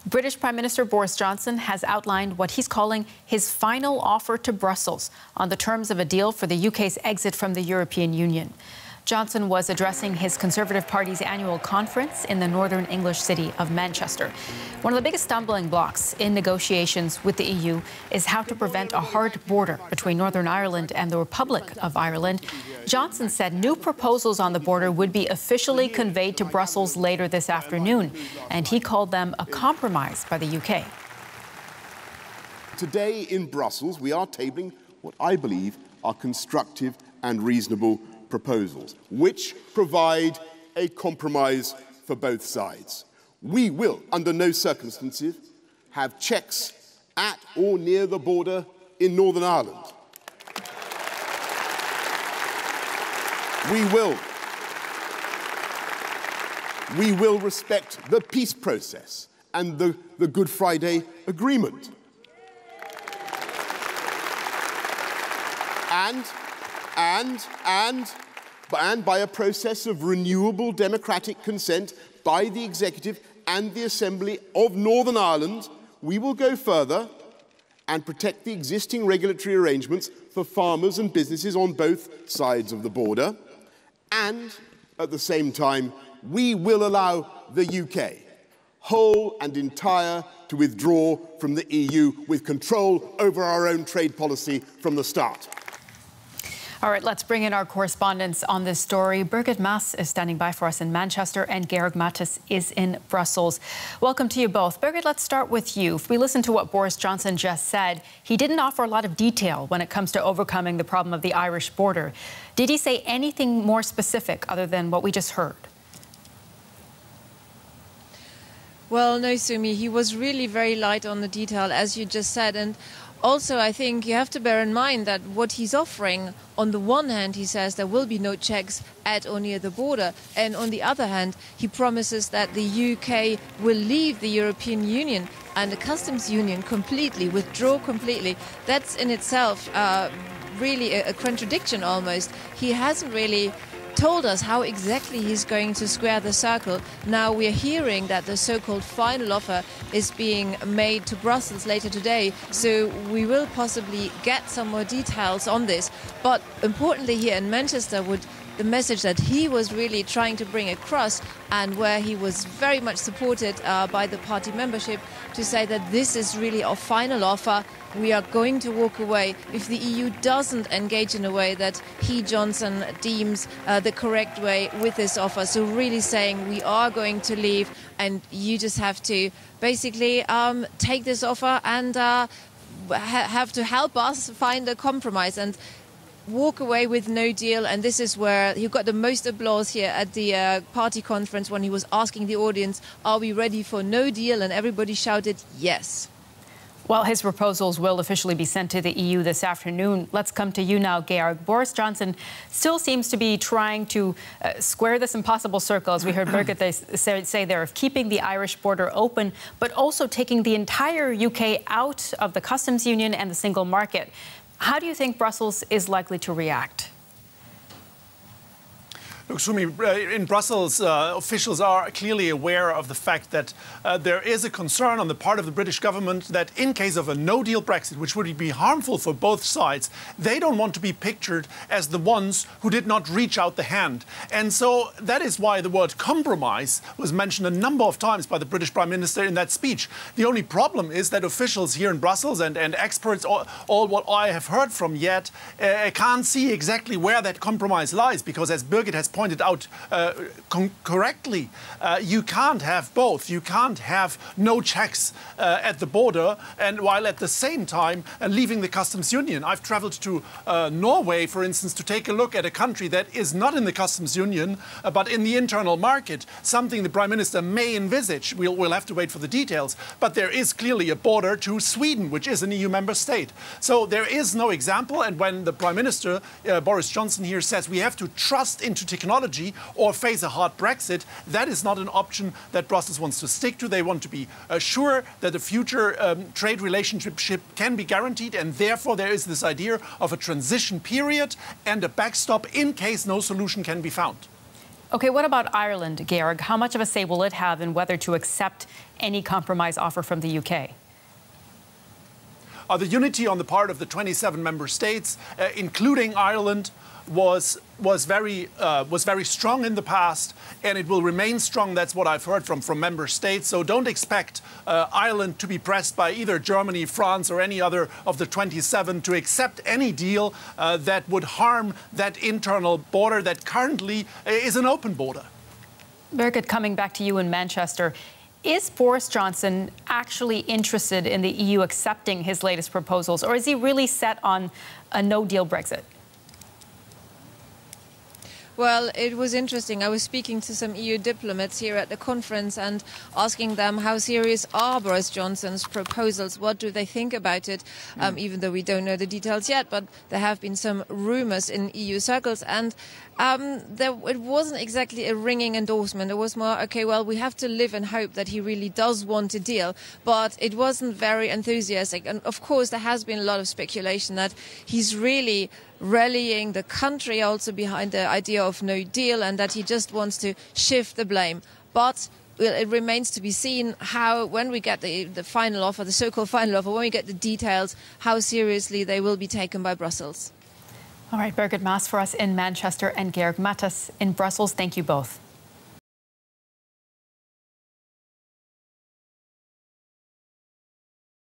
British Prime Minister Boris Johnson has outlined what he's calling his final offer to Brussels on the terms of a deal for the UK's exit from the European Union. Johnson was addressing his Conservative Party's annual conference in the northern English city of Manchester. One of the biggest stumbling blocks in negotiations with the EU is how to prevent a hard border between Northern Ireland and the Republic of Ireland. Johnson said new proposals on the border would be officially conveyed to Brussels later this afternoon, and he called them a compromise by the UK. Today in Brussels, we are tabling what I believe are constructive and reasonable proposals, which provide a compromise for both sides. We will, under no circumstances, have checks at or near the border in Northern Ireland. We will respect the peace process and the Good Friday Agreement. And by a process of renewable democratic consent by the Executive and the Assembly of Northern Ireland, we will go further and protect the existing regulatory arrangements for farmers and businesses on both sides of the border. And at the same time, we will allow the UK, whole and entire, to withdraw from the EU with control over our own trade policy from the start. All right, let's bring in our correspondents on this story. Birgit Maas is standing by for us in Manchester and Georg Mattis is in Brussels. Welcome to you both. Birgit, let's start with you. If we listen to what Boris Johnson just said, he didn't offer a lot of detail when it comes to overcoming the problem of the Irish border. Did he say anything more specific other than what we just heard? Well, no, Sumi, he was really very light on the detail, as you just said. And also, I think you have to bear in mind that what he's offering, on the one hand, he says there will be no checks at or near the border. And on the other hand, he promises that the UK will leave the European Union and the customs union completely, withdraw completely. That's in itself really a contradiction almost. He hasn't really told us how exactly he's going to square the circle. Now we're hearing that the so-called final offer is being made to Brussels later today, so we will possibly get some more details on this. But importantly here in Manchester, the message that he was really trying to bring across, and where he was very much supported by the party membership, to say that this is really our final offer. We are going to walk away if the EU doesn't engage in a way that he, Johnson, deems the correct way with this offer. So really saying we are going to leave and you just have to basically take this offer and have to help us find a compromise and walk away with no deal. And this is where he got the most applause here at the party conference when he was asking the audience, are we ready for no deal? And everybody shouted yes. Well, his proposals will officially be sent to the EU this afternoon. Let's come to you now, Georg. Boris Johnson still seems to be trying to square this impossible circle, as we heard Birgit say there, of keeping the Irish border open, but also taking the entire UK out of the customs union and the single market. How do you think Brussels is likely to react? Look, Sumi, in Brussels, officials are clearly aware of the fact that there is a concern on the part of the British government that in case of a no-deal Brexit, which would be harmful for both sides, they don't want to be pictured as the ones who did not reach out the hand. And so that is why the word compromise was mentioned a number of times by the British Prime Minister in that speech. The only problem is that officials here in Brussels and experts, all what I have heard from yet, can't see exactly where that compromise lies, because as Birgit has pointed out correctly, you can't have both. You can't have no checks at the border and while at the same time leaving the customs union. I've traveled to Norway, for instance, to take a look at a country that is not in the customs union but in the internal market, something the Prime Minister may envisage. We'll have to wait for the details. But there is clearly a border to Sweden, which is an EU member state. So there is no example. And when the Prime Minister, Boris Johnson, here says we have to trust into technology or face a hard Brexit, that is not an option that Brussels wants to stick to. They want to be sure that the future trade relationship can be guaranteed, and therefore there is this idea of a transition period and a backstop in case no solution can be found. OK, what about Ireland, Georg? How much of a say will it have in whether to accept any compromise offer from the UK? The unity on the part of the 27 member states, including Ireland, was very strong in the past, and it will remain strong. That's what I've heard from member states. So don't expect Ireland to be pressed by either Germany, France, or any other of the 27 to accept any deal that would harm that internal border that currently is an open border. Birgit, coming back to you in Manchester. Is Boris Johnson actually interested in the EU accepting his latest proposals, or is he really set on a no-deal Brexit? Well, it was interesting. I was speaking to some EU diplomats here at the conference and asking them how serious are Boris Johnson's proposals, what do they think about it, even though we don't know the details yet, but there have been some rumours in EU circles, and it wasn't exactly a ringing endorsement. It was more, OK, well, we have to live and hope that he really does want a deal, but it wasn't very enthusiastic. And of course, there has been a lot of speculation that he's really rallying the country also behind the idea of no deal and that he just wants to shift the blame. But it remains to be seen how, when we get the final offer, the so-called final offer, when we get the details, how seriously they will be taken by Brussels. All right, Birgit Maas for us in Manchester and Georg Mattis in Brussels. Thank you both.